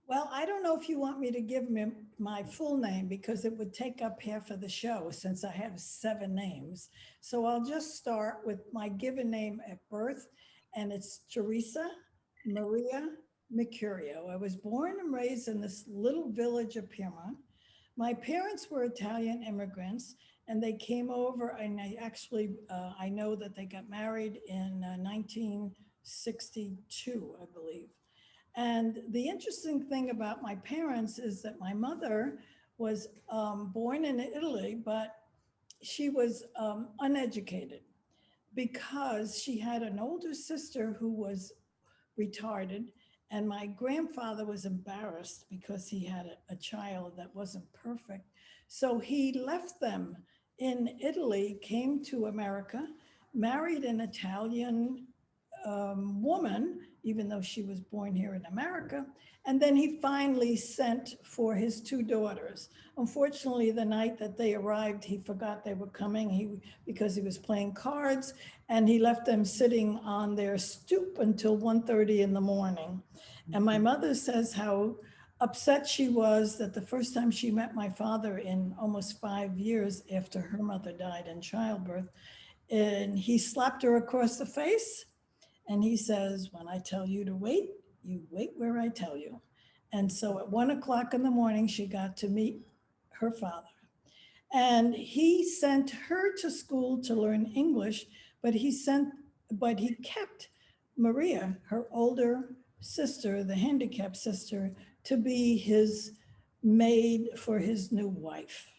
Well, I don't know if you want me to give me my full name because it would take up half of the show since I have 7 names. So I'll just start with my given name at birth, and it's Teresa Maria Mercurio. I was born and raised in this little village of Piedmont. My parents were Italian immigrants, and they came over, and I know that they got married in 1962, I believe. And the interesting thing about my parents is that my mother was born in Italy, but she was uneducated because she had an older sister who was retarded. And my grandfather was embarrassed because he had a child that wasn't perfect. So he left them in Italy, came to America, married an Italian woman, even though she was born here in America. And then he finally sent for his 2 daughters. Unfortunately, the night that they arrived, he forgot they were coming because he was playing cards, and he left them sitting on their stoop until 1:30 in the morning. And my mother says how upset she was that the first time she met my father in almost 5 years after her mother died in childbirth, and he slapped her across the face and he says, when I tell you to wait, you wait where I tell you. And so at 1 o'clock in the morning, she got to meet her father. And he sent her to school to learn English, but he kept Maria, her older sister, the handicapped sister, to be his maid for his new wife.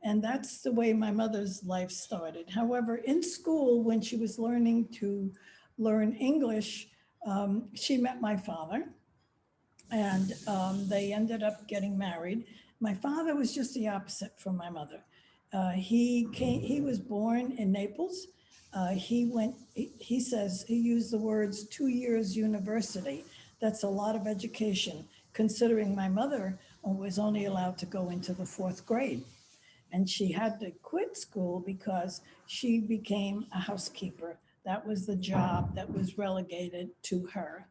And that's the way my mother's life started. However, in school, when she was learning to learn English, she met my father, and they ended up getting married. My father was just the opposite from my mother. He was born in Naples. He says he used the words 2 years university. That's a lot of education, considering my mother was only allowed to go into the fourth grade. And she had to quit school because she became a housekeeper. That was the job that was relegated to her.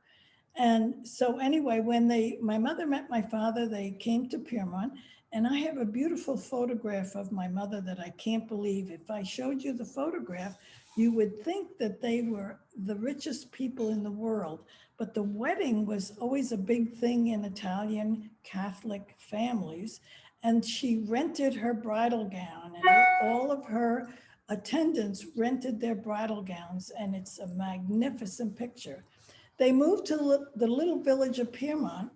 And so anyway, when my mother met my father, they came to Piermont, and I have a beautiful photograph of my mother that I can't believe. If I showed you the photograph, you would think that they were the richest people in the world. But the wedding was always a big thing in Italian Catholic families. And she rented her bridal gown, and all of her attendants rented their bridal gowns, and it's a magnificent picture. They moved to the little village of Piermont,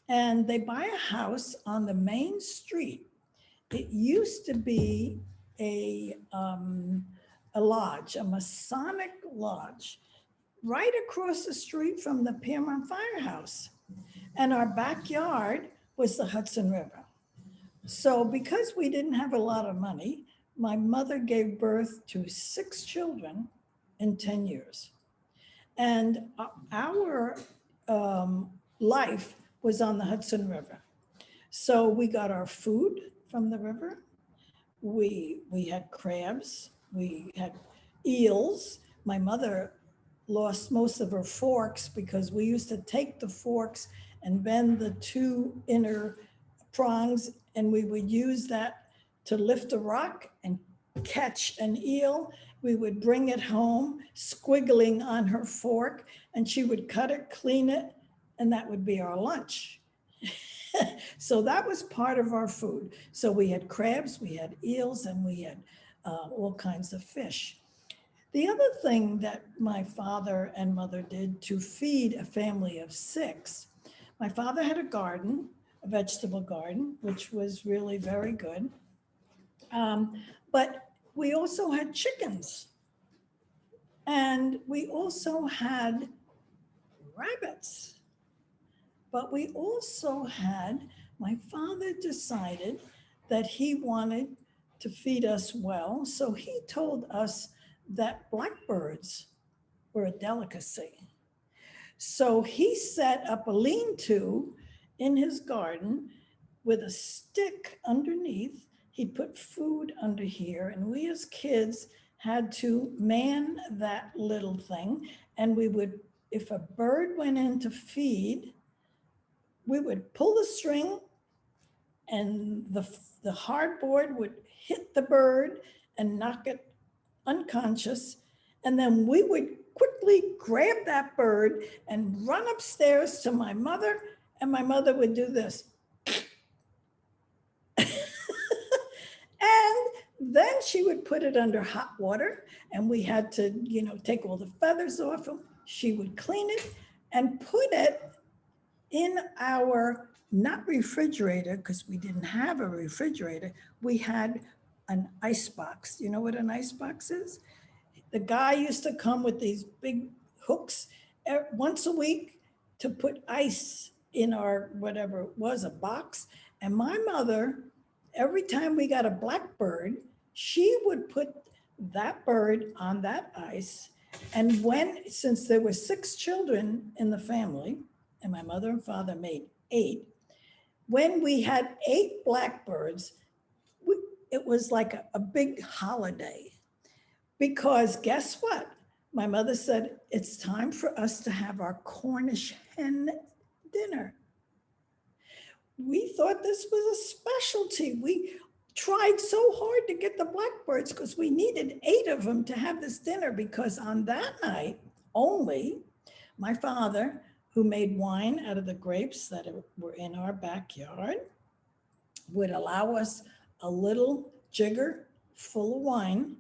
and they buy a house on the main street. It used to be a lodge, a Masonic lodge, right across the street from the Piermont Firehouse. And our backyard was the Hudson River. So because we didn't have a lot of money, my mother gave birth to 6 children in 10 years. And our life was on the Hudson River. So we got our food from the river. We had crabs. We had eels. My mother lost most of her forks because we used to take the forks and bend the two inner prongs, and we would use that to lift a rock and catch an eel. We would bring it home, squiggling on her fork, and she would cut it, clean it, and that would be our lunch. So that was part of our food. So we had crabs, we had eels, and we had all kinds of fish. The other thing that my father and mother did to feed a family of 6, my father had a garden, a vegetable garden, which was really very good. But we also had chickens, and we also had rabbits. But we also had, my father decided that he wanted to feed us well. So he told us that blackbirds were a delicacy. So he set up a lean-to in his garden with a stick underneath. He'd put food under here, and we as kids had to man that little thing. And we would, if a bird went in to feed, we would pull the string and the hardboard would hit the bird and knock it unconscious. And then we would quickly grab that bird and run upstairs to my mother, and my mother would do this. And then she would put it under hot water, and we had to, take all the feathers off them. She would clean it and put it in our, not refrigerator, because we didn't have a refrigerator. We had an ice box. You know what an ice box is? The guy used to come with these big hooks once a week to put ice in our, whatever it was, a box. And my mother, every time we got a blackbird, she would put that bird on that ice. And since there were 6 children in the family, and my mother and father made 8, when we had 8 blackbirds, it was like a big holiday. Because guess what? My mother said, it's time for us to have our Cornish hen dinner. We thought this was a specialty. We tried so hard to get the blackbirds because we needed 8 of them to have this dinner, because on that night only, my father, who made wine out of the grapes that were in our backyard, would allow us a little jigger full of wine.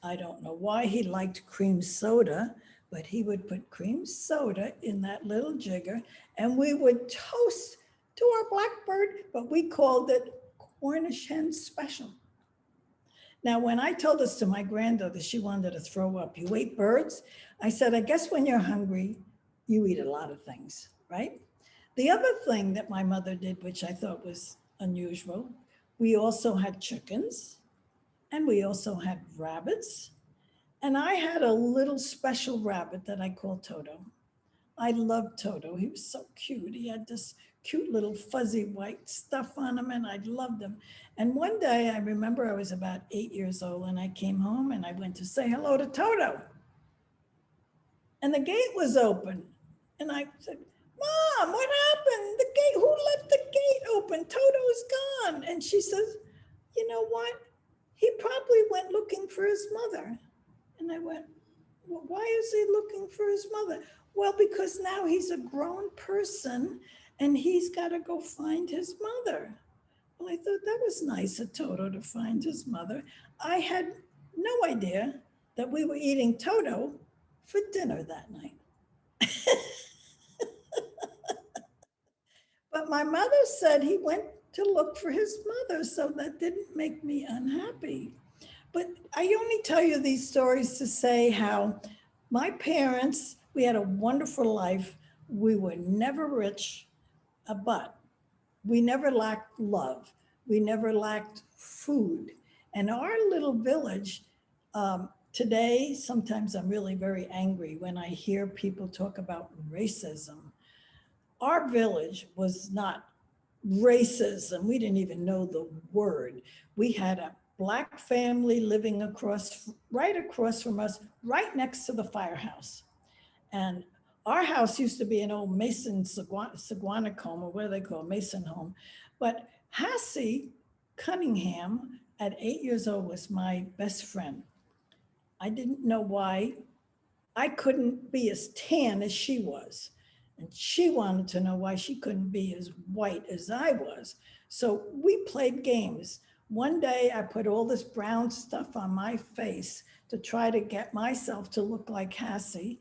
I don't know why he liked cream soda, but he would put cream soda in that little jigger, and we would toast to our blackbird, but we called it Cornish hen special. Now, when I told this to my granddaughter, she wanted to throw up. You ate birds? I said, I guess when you're hungry, you eat a lot of things, right? The other thing that my mother did, which I thought was unusual, we also had chickens, and we also had rabbits. And I had a little special rabbit that I called Toto. I loved Toto. He was so cute. He had this cute little fuzzy white stuff on him, and I loved him. And one day, I remember I was about 8 years old, and I came home and I went to say hello to Toto. And the gate was open. And I said, Mom, what happened? The gate, who left the gate open? Toto's gone. And she says, you know what? He probably went looking for his mother. And I went, well, why is he looking for his mother? Well, because now he's a grown person and he's got to go find his mother. Well, I thought that was nice of Toto to find his mother. I had no idea that we were eating Toto for dinner that night. But my mother said he went to look for his mother, so that didn't make me unhappy. But I only tell you these stories to say how my parents, we had a wonderful life. We were never rich, but we never lacked love. We never lacked food. And our little village, today, sometimes I'm really very angry when I hear people talk about racism. Our village was not racism. We didn't even know the word. We had a Black family living right across from us, right next to the firehouse. And our house used to be an old Mason Seguanic home, or what do they call it, Mason home. But Hassie Cunningham at 8 years old was my best friend. I didn't know why I couldn't be as tan as she was. And she wanted to know why she couldn't be as white as I was. So we played games. One day I put all this brown stuff on my face to try to get myself to look like Hassie.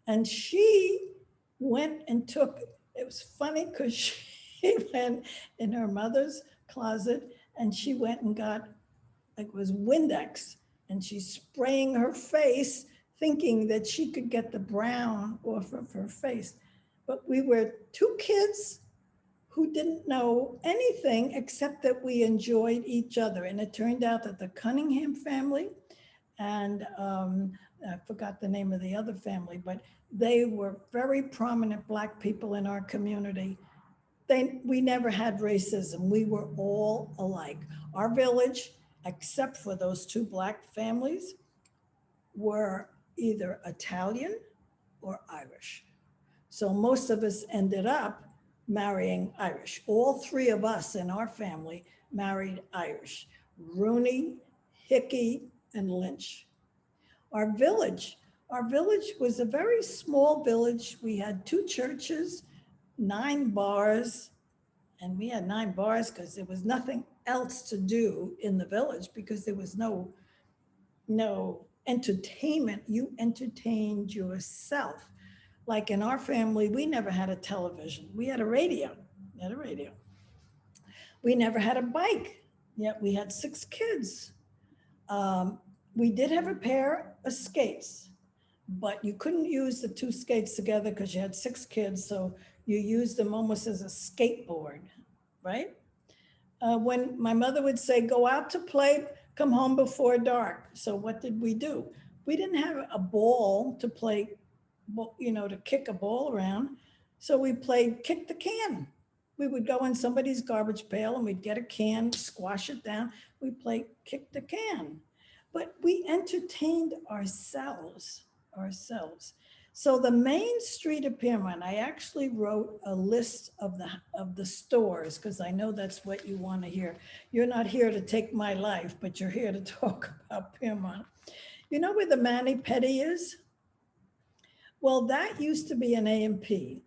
And she went and took, it was funny because she went in her mother's closet and she went and got, it was Windex, and she's spraying her face thinking that she could get the brown off of her face. But we were 2 kids who didn't know anything except that we enjoyed each other. And it turned out that the Cunningham family, and I forgot the name of the other family, but they were very prominent Black people in our community. We never had racism. We were all alike. Our village, except for those 2 Black families, were either Italian or Irish. So most of us ended up marrying Irish. All three of us in our family married Irish. Rooney, Hickey, and Lynch. Our village, our village was a very small village. We had two churches, 9 bars, and we had 9 bars because there was nothing else to do in the village because there was no entertainment. You entertained yourself. Like in our family, we never had a television. We had a radio. We had a radio. We never had a bike. Yet we had 6 kids. Um, we did have a pair of skates, but you couldn't use the two skates together because you had 6 kids. So you used them almost as a skateboard, right? When my mother would say, go out to play, come home before dark. So what did we do? We didn't have a ball to play, to kick a ball around. So we played kick the can. We would go in somebody's garbage pail and we'd get a can, squash it down. We played kick the can. But we entertained ourselves. So the main street of Piermont, I actually wrote a list of the stores because I know that's what you want to hear. You're not here to take my life, but you're here to talk about Piermont. You know where the Mani Petty is? Well, that used to be an A&P,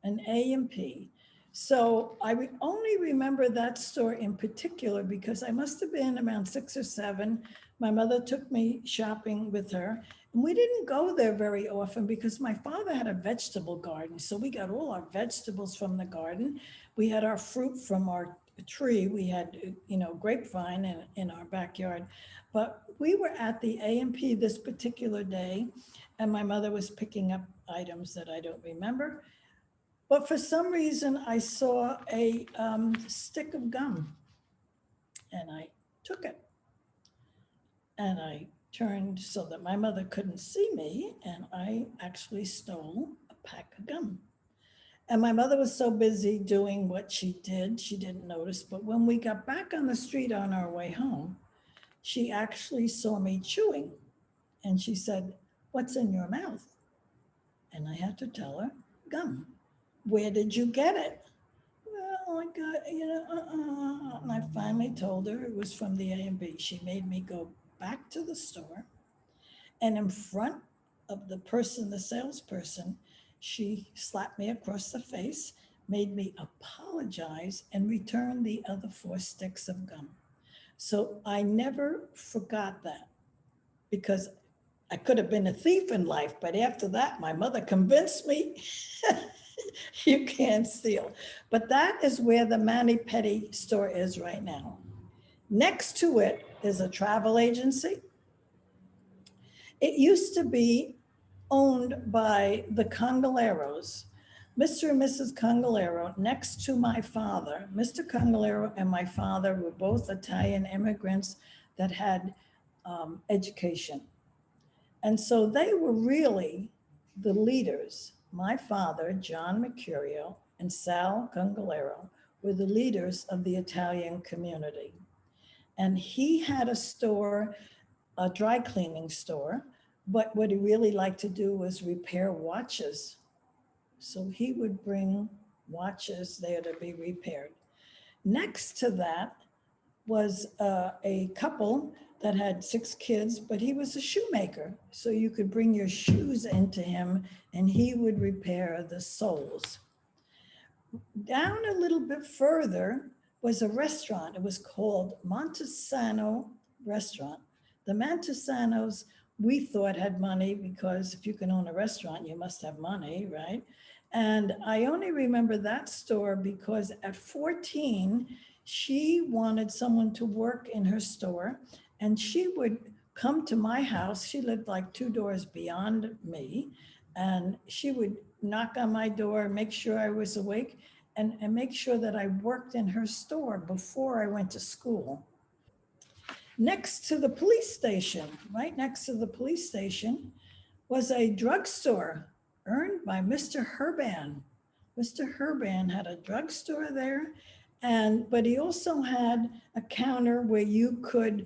an A&P. So only remember that store in particular because I must have been around 6 or 7. My mother took me shopping with her. And we didn't go there very often because my father had a vegetable garden. So we got all our vegetables from the garden. We had our fruit from our tree. We had, grapevine in our backyard. But we were at the A&P this particular day, and my mother was picking up items that I don't remember. But for some reason, I saw a stick of gum and I took it. And I turned so that my mother couldn't see me, and I actually stole a pack of gum. And my mother was so busy doing what she did, she didn't notice. But when we got back on the street on our way home, she actually saw me chewing. And she said, "What's in your mouth?" And I had to tell her, "Gum." "Where did you get it?" "Well, I got, And I finally told her it was from the A&B. She made me go back to the store, and in front of the salesperson, she slapped me across the face, made me apologize, and return the other 4 sticks of gum. So I never forgot that because I could have been a thief in life, but after that, my mother convinced me you can't steal. But that is where the Mani Petty store is right now. Next to it is a travel agency. It used to be owned by the Congaleros, Mr. and Mrs. Congalero, next to my father. Mr. Congalero and my father were both Italian immigrants that had education. And so they were really the leaders. My father, John Mercurio, and Sal Congalero were the leaders of the Italian community. And he had a store, a dry cleaning store, but what he really liked to do was repair watches. So he would bring watches there to be repaired. Next to that was a couple that had 6 kids, but he was a shoemaker. So you could bring your shoes into him and he would repair the soles. Down a little bit further was a restaurant. It was called Montesano Restaurant. The Montesanos, we thought, had money because if you can own a restaurant, you must have money, right? And I only remember that store because at 14, she wanted someone to work in her store, and she would come to my house. She lived like 2 doors beyond me, and she would knock on my door, make sure I was awake, and make sure that I worked in her store before I went to school. Next to the police station, right next to the police station, was a drugstore earned by Mr. Herban. Mr. Herban had a drugstore there, but he also had a counter where you could,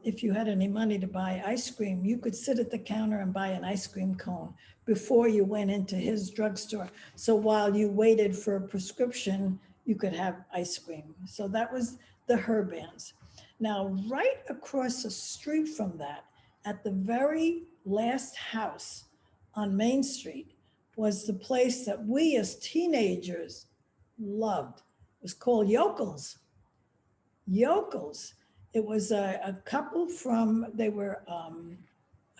if you had any money to buy ice cream, you could sit at the counter and buy an ice cream cone before you went into his drugstore. So while you waited for a prescription, you could have ice cream. So that was the Herbands. Now, right across the street from that, at the very last house on Main Street, was the place that we as teenagers loved. It was called Yokels. Yokels. It was a couple from, they were,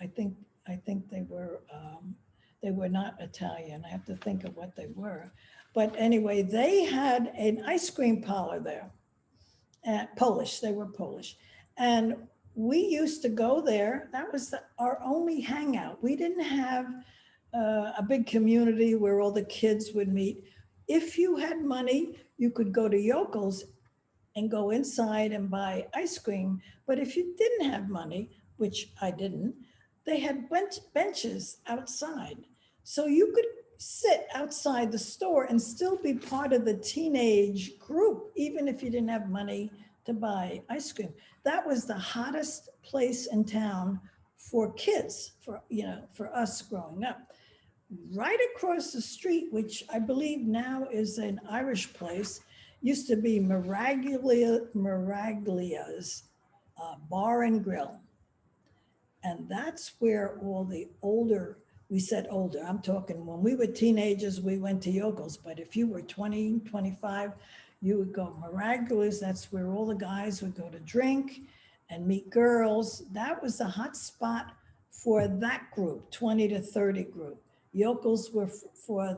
I think, I think they were not Italian. I have to think of what they were. But anyway, they had an ice cream parlor there, at Polish, they were Polish. And we used to go there. That was our only hangout. We didn't have a big community where all the kids would meet. If you had money, you could go to Yokels and go inside and buy ice cream. But if you didn't have money, which I didn't, they had benches outside. So you could sit outside the store and still be part of the teenage group, even if you didn't have money to buy ice cream. That was the hottest place in town for kids, for us growing up. Right across the street, which I believe now is an Irish place, used to be Miraglia's Bar and Grill. And that's where all the older, we said older, I'm talking when we were teenagers, we went to Yokels, but if you were 20, 25, you would go Miraculous. That's where all the guys would go to drink and meet girls. That was the hot spot for that group, 20 to 30 group. Yokels were for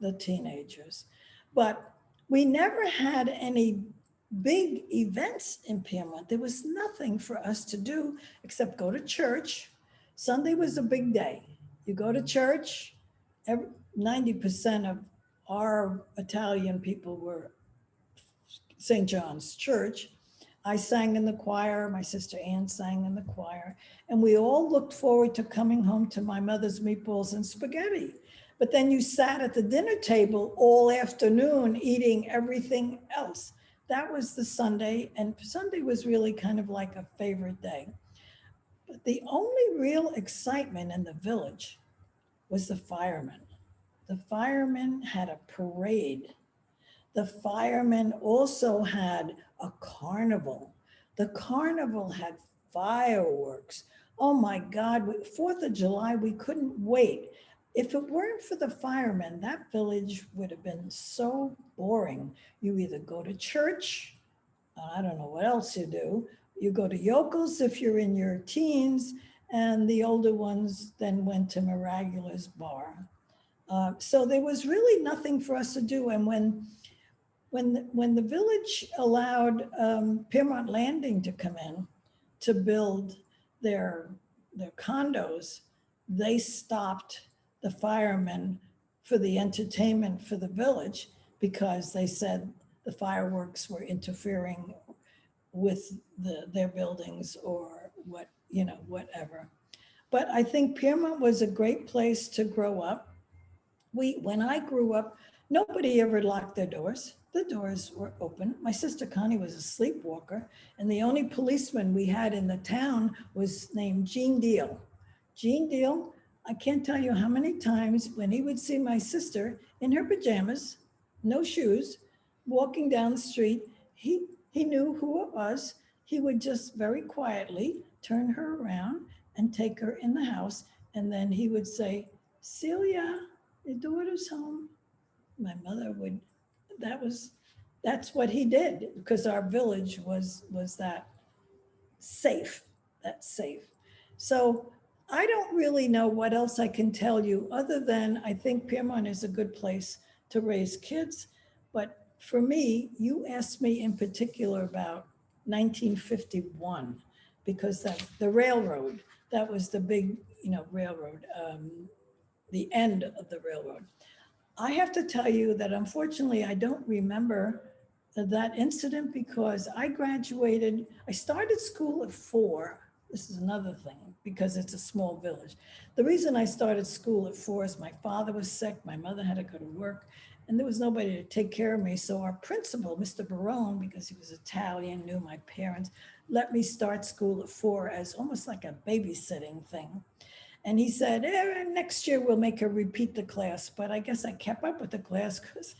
the teenagers. But we never had any big events in Piermont. There was nothing for us to do except go to church. Sunday was a big day. You go to church, 90% of our Italian people were St. John's Church. I sang in the choir, my sister Ann sang in the choir, and we all looked forward to coming home to my mother's meatballs and spaghetti. But then you sat at the dinner table all afternoon eating everything else. That was the Sunday, and Sunday was really kind of like a favorite day. But the only real excitement in the village was the firemen. The firemen had a parade. The firemen also had a carnival. The carnival had fireworks. Oh my God, 4th of July, we couldn't wait. If it weren't for the firemen, that village would have been so boring. You either go to church, I don't know what else you do. You go to Yokels if you're in your teens, and the older ones then went to Miragula's bar. So there was really nothing for us to do. And when the village allowed Piermont Landing to come in to build their condos, they stopped the firemen for the entertainment for the village because they said the fireworks were interfering with their buildings or whatever. But I think Piermont was a great place to grow up. When I grew up, nobody ever locked their doors. The doors were open. My sister Connie was a sleepwalker, and the only policeman we had in the town was named Gene Deal. Gene Deal, I can't tell you how many times when he would see my sister in her pajamas, no shoes, walking down the street, he knew who it was. He would just very quietly turn her around and take her in the house, and then he would say, "Celia, your daughter's home." My mother would, that's what he did, because our village was that safe. So I don't really know what else I can tell you other than I think Piermont is a good place to raise kids. But for me, you asked me in particular about 1951, because the railroad, that was the big, railroad, the end of the railroad. I have to tell you that unfortunately, I don't remember that incident because I started school at 4. This is another thing, because it's a small village. The reason I started school at 4 is my father was sick, my mother had to go to work, and there was nobody to take care of me. So our principal, Mr. Barone, because he was Italian, knew my parents, let me start school at 4 as almost like a babysitting thing. And he said, next year we'll make her repeat the class. But I guess I kept up with the class because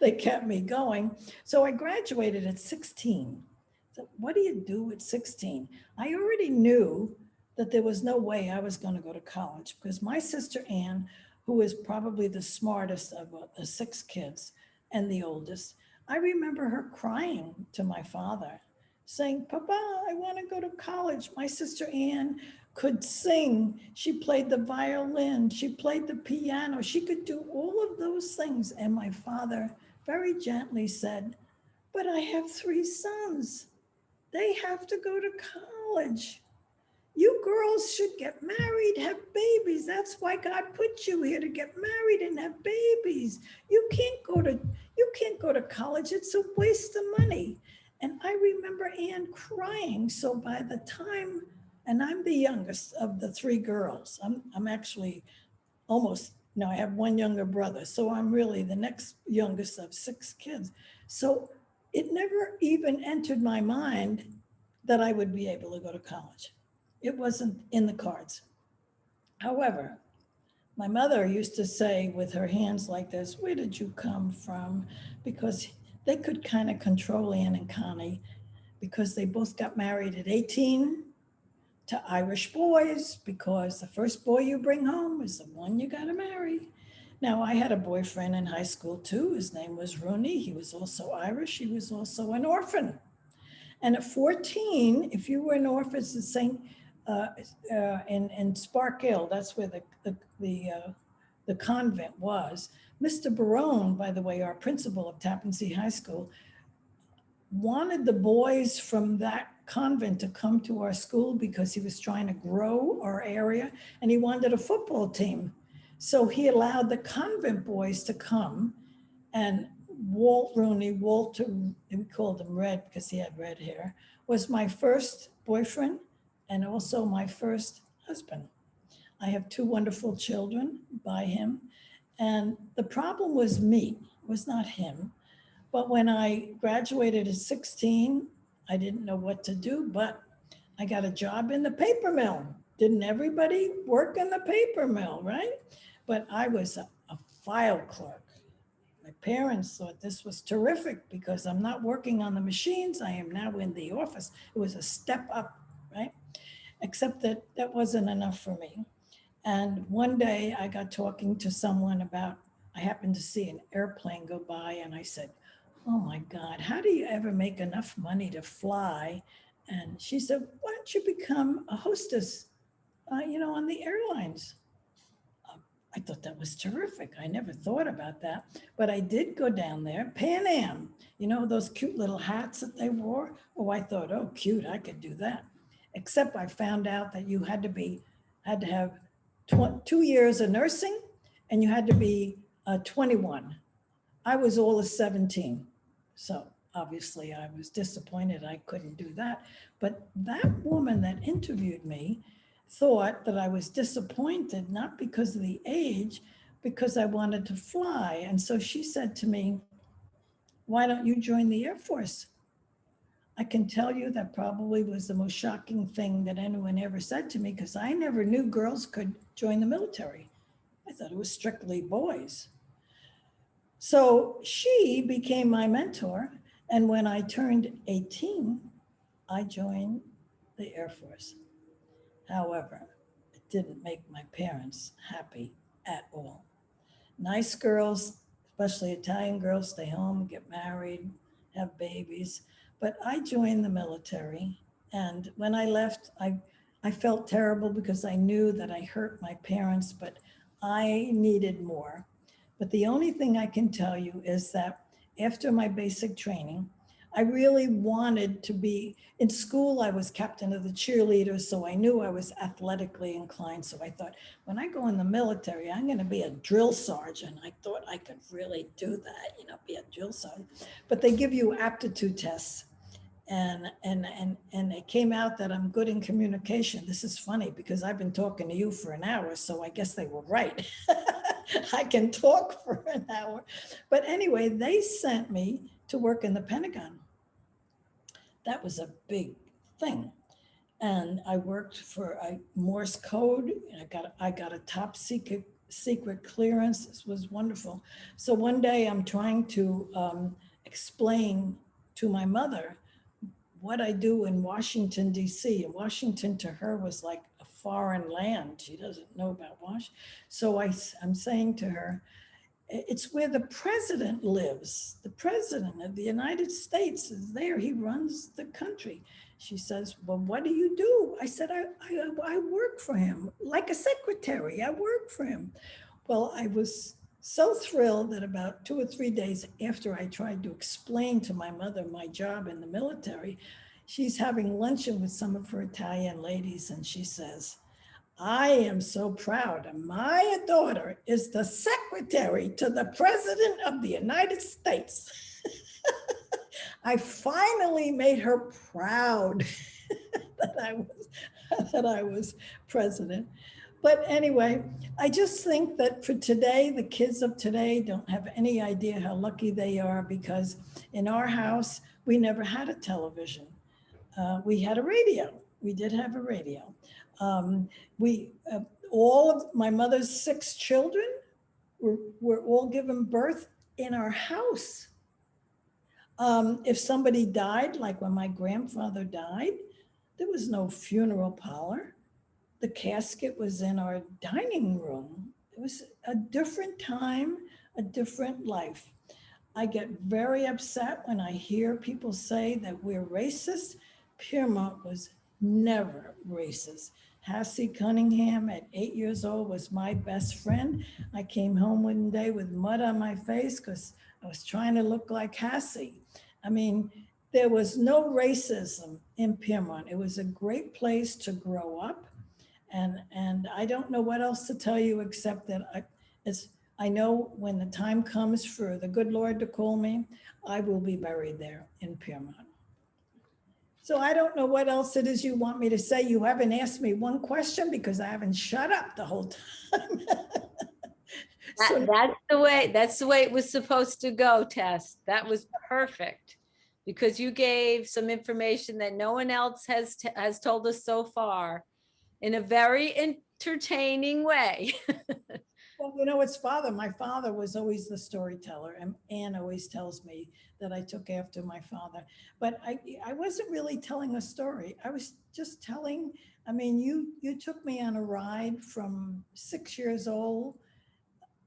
they kept me going. So I graduated at 16. So what do you do at 16? I already knew that there was no way I was going to go to college because my sister Ann, who is probably the smartest of the six kids and the oldest, I remember her crying to my father, saying, Papa, I want to go to college. My sister Ann could sing. She played the violin. She played the piano. She could do all of those things. And my father very gently said, but I have three sons. They have to go to college. You girls should get married, have babies. That's why God put you here to get married and have babies. You can't go to college. It's a waste of money. And I remember Ann crying. So by the time, and I'm the youngest of the three girls. I'm actually almost, no, I have one younger brother. So I'm really the next youngest of six kids. So it never even entered my mind that I would be able to go to college. It wasn't in the cards. However, my mother used to say with her hands like this, where did you come from? Because they could kind of control Ann and Connie because they both got married at 18 to Irish boys because the first boy you bring home is the one you got to marry. Now, I had a boyfriend in high school too. His name was Rooney. He was also Irish. He was also an orphan. And at 14, if you were an orphan at St. In Spark Hill, that's where the convent was. Mr. Barone, by the way, our principal of Tappan Zee High School, wanted the boys from that convent to come to our school because he was trying to grow our area and he wanted a football team. So he allowed the convent boys to come, and Walter, we called him Red because he had red hair, was my first boyfriend and also my first husband. I have two wonderful children by him. And the problem was me, was not him. But when I graduated at 16, I didn't know what to do, but I got a job in the paper mill. Didn't everybody work in the paper mill, right? But I was a file clerk. My parents thought this was terrific because I'm not working on the machines. I am now in the office. It was a step up, right? Except that that wasn't enough for me. And one day I got talking to someone about, I happened to see an airplane go by and I said, oh my God, how do you ever make enough money to fly? And she said, why don't you become a hostess, on the airlines? I thought that was terrific. I never thought about that, but I did go down there. Pan Am, those cute little hats that they wore. Oh, I thought, oh, cute, I could do that. Except I found out that you had to have 2 years of nursing and you had to be 21. I was all of 17. So obviously I was disappointed I couldn't do that. But that woman that interviewed me thought that I was disappointed, not because of the age, because I wanted to fly. And so she said to me, why don't you join the Air Force? I can tell you that probably was the most shocking thing that anyone ever said to me because I never knew girls could join the military. I thought it was strictly boys. So she became my mentor. And when I turned 18, I joined the Air Force. However, it didn't make my parents happy at all. Nice girls, especially Italian girls, stay home, get married, have babies. But I joined the military. And when I left, I felt terrible because I knew that I hurt my parents, but I needed more. But the only thing I can tell you is that after my basic training, I really wanted to be in school. I was captain of the cheerleaders, so I knew I was athletically inclined. So I thought, when I go in the military, I'm going to be a drill sergeant. I thought I could really do that, be a drill sergeant. But they give you aptitude tests. And it came out that I'm good in communication. This is funny because I've been talking to you for an hour, so I guess they were right. I can talk for an hour. But anyway, they sent me to work in the Pentagon. That was a big thing. and I worked for Morse code. I got a top secret clearance. This was wonderful. So one day I'm trying to explain to my mother what I do in Washington, D.C. And Washington to her was like a foreign land. She doesn't know about Washington. So I'm saying to her, it's where the president lives. The president of the United States is there. He runs the country. She says, well, what do you do? I said, I work for him like a secretary. I work for him. Well, I was so thrilled that about 2 or 3 days after I tried to explain to my mother my job in the military, she's having luncheon with some of her Italian ladies, and she says, I am so proud. My daughter is the secretary to the president of the United States. I finally made her proud that I was president. But anyway, I just think that for today, the kids of today don't have any idea how lucky they are, because in our house, we never had a television. We had a radio. We did have a radio. We all of my mother's 6 children were all given birth in our house. If somebody died, like when my grandfather died, there was no funeral parlor. The casket was in our dining room. It was a different time, a different life. I get very upset when I hear people say that we're racist. Piermont was never racist. Hassie Cunningham at 8 years old was my best friend. I came home one day with mud on my face because I was trying to look like Hassie. I mean, there was no racism in Piermont. It was a great place to grow up. And I don't know what else to tell you except that I know when the time comes for the good Lord to call me, I will be buried there in Piermont. So I don't know what else it is you want me to say. You haven't asked me one question because I haven't shut up the whole time. So, that's the way it was supposed to go, Tess. That was perfect, because you gave some information that no one else has told us so far in a very entertaining way. Well, it's my father was always the storyteller, and Anne always tells me that I took after my father. But I wasn't really telling a story. I was just telling, I mean, you took me on a ride from 6 years old.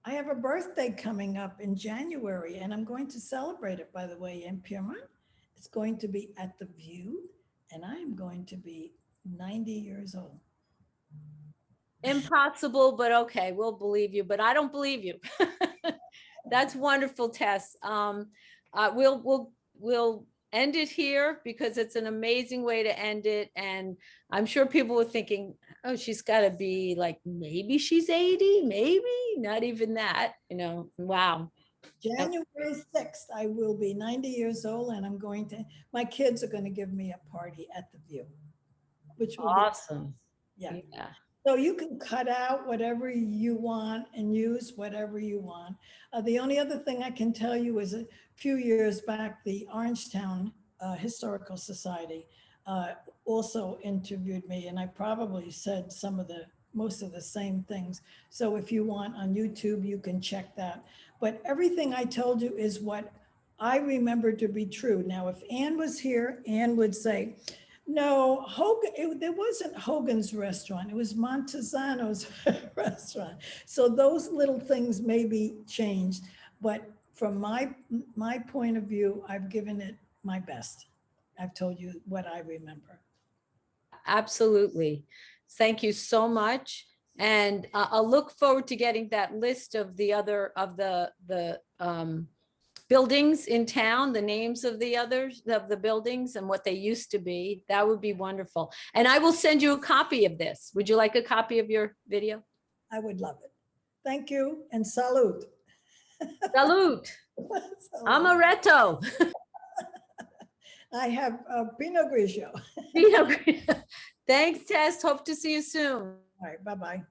I have a birthday coming up in January, and I'm going to celebrate it, by the way, in Piermont. It's going to be at the View, and I am going to be 90 years old. Impossible, but okay, we'll believe you, but I don't believe you. That's wonderful, Tess. We'll end it here because it's an amazing way to end it. And I'm sure people were thinking, oh, she's got to be like, maybe she's 80, maybe not even that, wow. January 6th, I will be 90 years old, and my kids are going to give me a party at the View, which will awesome. Yeah. So you can cut out whatever you want and use whatever you want. The only other thing I can tell you is a few years back, the Orangetown Historical Society also interviewed me, and I probably said most of the same things. So if you want on YouTube, you can check that. But everything I told you is what I remember to be true. Now, if Anne was here, Anne would say, no, there wasn't Hogan's restaurant. It was Montesano's restaurant. So those little things may be changed. But from my point of view, I've given it my best. I've told you what I remember. Absolutely. Thank you so much. And I'll look forward to getting that list of the other of the buildings in town, the names of the buildings and what they used to be. That would be wonderful. And I will send you a copy of this. Would you like a copy of your video? I would love it. Thank you, and salute. Salute. Amaretto. I have Pinot Grigio. Pinot Grigio. Thanks, Tess. Hope to see you soon. All right, bye-bye.